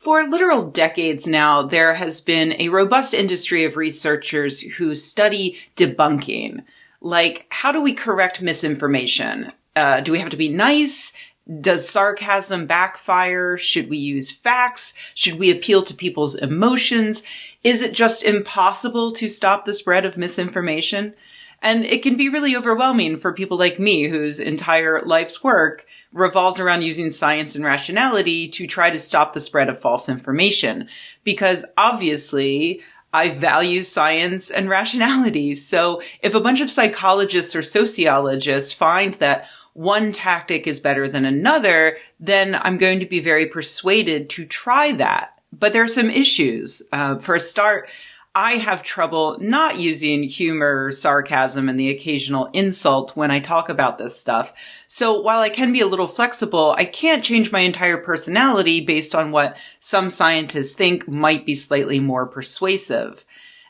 For literal decades now, there has been a robust industry of researchers who study debunking. Like, how do we correct misinformation? Do we have to be nice? Does sarcasm backfire? Should we use facts? Should we appeal to people's emotions? Is it just impossible to stop the spread of misinformation? And it can be really overwhelming for people like me, whose entire life's work revolves around using science and rationality to try to stop the spread of false information. Because obviously, I value science and rationality. So if a bunch of psychologists or sociologists find that one tactic is better than another, then I'm going to be very persuaded to try that. But there are some issues. For a start, I have trouble not using humor, sarcasm, and the occasional insult when I talk about this stuff. So while I can be a little flexible, I can't change my entire personality based on what some scientists think might be slightly more persuasive.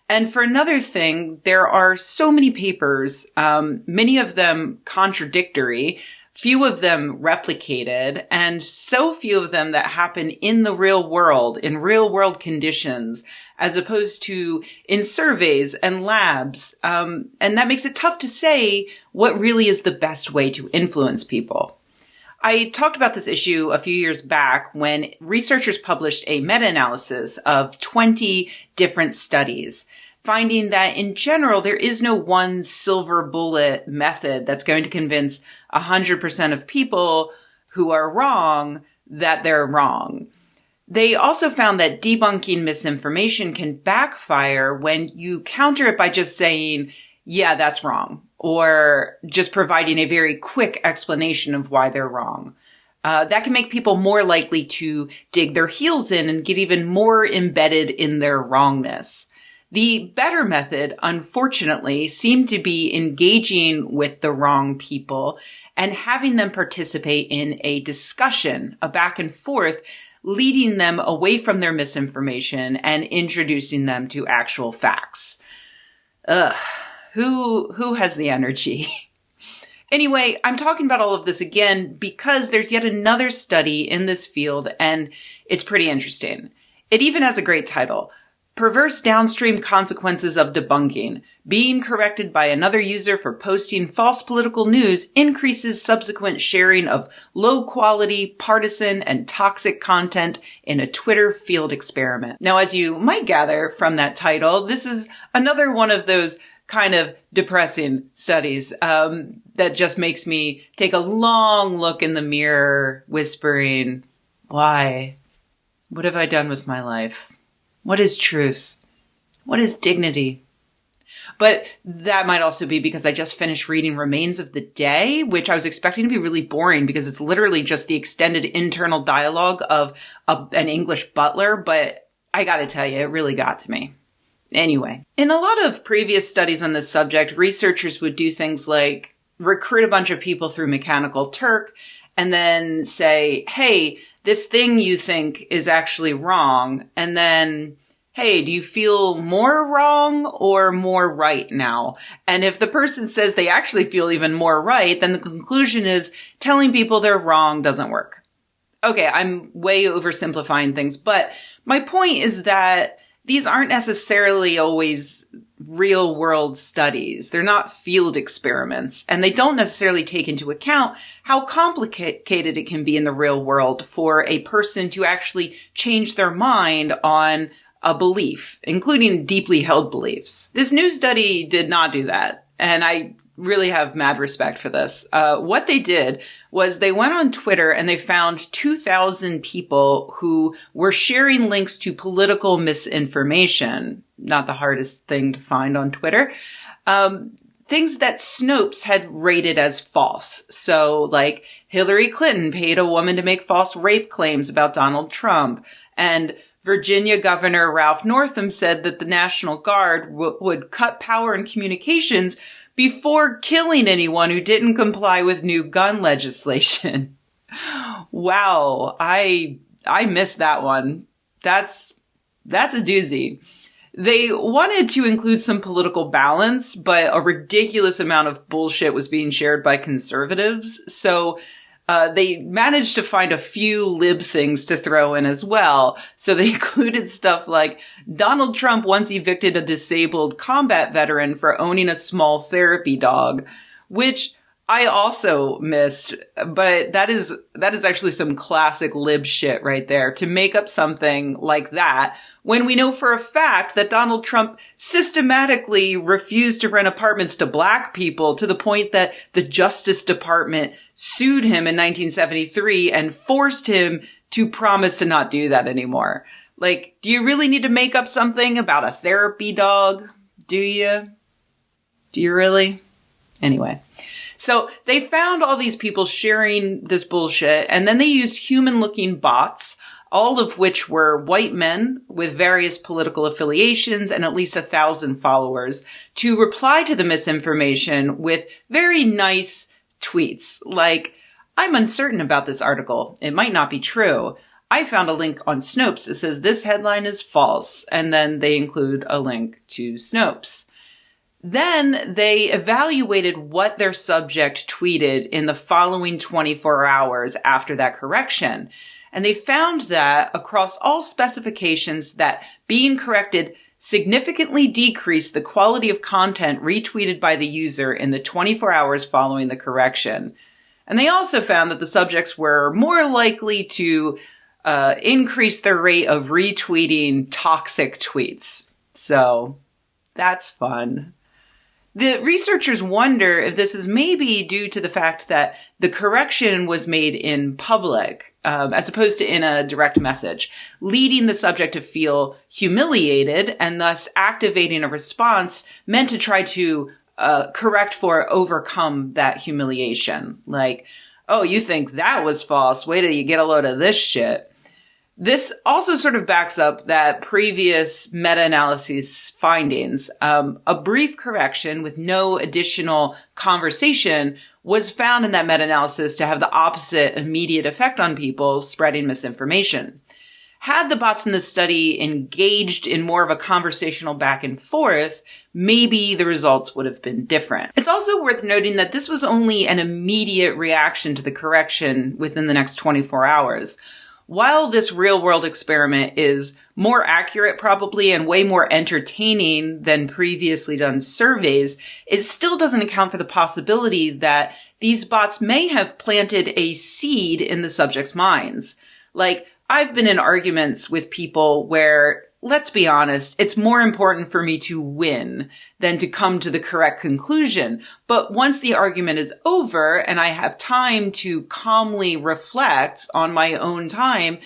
And for another thing, there are so many papers, many of them contradictory, few of them replicated, and so few of them that happen in the real world, in real world conditions, as opposed to in surveys and labs. And that makes it tough to say what really is the best way to influence people. I talked about this issue a few years back when researchers published a meta-analysis of 20 different studies, finding that in general, there is no one silver bullet method that's going to convince 100% of people who are wrong that they're wrong. They also found that debunking misinformation can backfire when you counter it by just saying, yeah, that's wrong, or just providing a very quick explanation of why they're wrong. That can make people more likely to dig their heels in and get even more embedded in their wrongness. The better method, unfortunately, seemed to be engaging with the wrong people and having them participate in a discussion, a back and forth, leading them away from their misinformation and introducing them to actual facts. Who has the energy? Anyway, I'm talking about all of this again because there's yet another study in this field, and it's pretty interesting. It even has a great title: Perverse Downstream Consequences of Debunking. Being corrected by another user for posting false political news increases subsequent sharing of low-quality, partisan, and toxic content in a Twitter field experiment. Now, as you might gather from that title, this is another one of those kind of depressing studies that just makes me take a long look in the mirror, whispering, why? What have I done with my life? What is truth? What is dignity? But that might also be because I just finished reading Remains of the Day, which I was expecting to be really boring because it's literally just the extended internal dialogue of an English butler. But I got to tell you, it really got to me. Anyway, in a lot of previous studies on this subject, researchers would do things like recruit a bunch of people through Mechanical Turk and then say, hey, this thing you think is actually wrong. And then, hey, do you feel more wrong or more right now? And if the person says they actually feel even more right, then the conclusion is telling people they're wrong doesn't work. Okay, I'm way oversimplifying things, but my point is that these aren't necessarily always real world studies. They're not field experiments, and they don't necessarily take into account how complicated it can be in the real world for a person to actually change their mind on a belief, including deeply held beliefs. This new study did not do that, and I really have mad respect for this. What they did was they went on Twitter and they found 2,000 people who were sharing links to political misinformation. Not the hardest thing to find on Twitter. Things that Snopes had rated as false. So like Hillary Clinton paid a woman to make false rape claims about Donald Trump, and Virginia Governor Ralph Northam said that the National Guard would cut power and communications before killing anyone who didn't comply with new gun legislation. Wow, I missed that one. That's a doozy. They wanted to include some political balance, but a ridiculous amount of bullshit was being shared by conservatives. So they managed to find a few lib things to throw in as well. So they included stuff like Donald Trump once evicted a disabled combat veteran for owning a small therapy dog, which I also missed, but that is actually some classic lib shit right there, to make up something like that when we know for a fact that Donald Trump systematically refused to rent apartments to black people to the point that the Justice Department sued him in 1973 and forced him to promise to not do that anymore. Like, do you really need to make up something about a therapy dog? Do you? Do you really? Anyway. So they found all these people sharing this bullshit, and then they used human-looking bots, all of which were white men with various political affiliations and at least 1,000 followers, to reply to the misinformation with very nice tweets like, "I'm uncertain about this article. It might not be true. I found a link on Snopes that says this headline is false," and then they include a link to Snopes. Then they evaluated what their subject tweeted in the following 24 hours after that correction. And they found that across all specifications that being corrected significantly decreased the quality of content retweeted by the user in the 24 hours following the correction. And they also found that the subjects were more likely to increase their rate of retweeting toxic tweets. So that's fun. The researchers wonder if this is maybe due to the fact that the correction was made in public, as opposed to in a direct message, leading the subject to feel humiliated and thus activating a response meant to try to correct for overcome that humiliation. Like, oh, you think that was false? Wait till you get a load of this shit. This also sort of backs up that previous meta-analysis findings. A brief correction with no additional conversation was found in that meta-analysis to have the opposite immediate effect on people spreading misinformation. Had the bots in this study engaged in more of a conversational back and forth, maybe the results would have been different. It's also worth noting that this was only an immediate reaction to the correction within the next 24 hours. While this real-world experiment is more accurate probably and way more entertaining than previously done surveys, it still doesn't account for the possibility that these bots may have planted a seed in the subjects' minds. Like, I've been in arguments with people where, let's be honest, it's more important for me to win than to come to the correct conclusion. But once the argument is over and I have time to calmly reflect on my own time,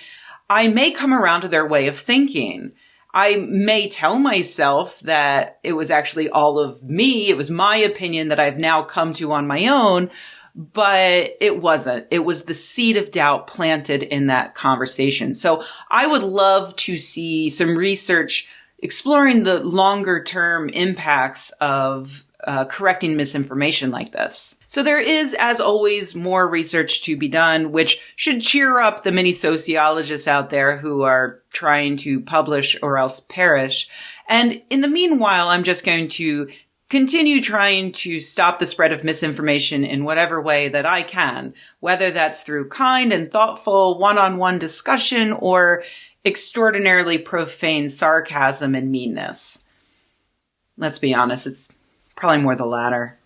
I may come around to their way of thinking. I may tell myself that it was actually all of me, it was my opinion that I've now come to on my own, but it wasn't. It was the seed of doubt planted in that conversation. So I would love to see some research exploring the longer term impacts of correcting misinformation like this. So there is, as always, more research to be done, which should cheer up the many sociologists out there who are trying to publish or else perish. And in the meanwhile, I'm just going to continue trying to stop the spread of misinformation in whatever way that I can, whether that's through kind and thoughtful one-on-one discussion or extraordinarily profane sarcasm and meanness. Let's be honest, it's probably more the latter.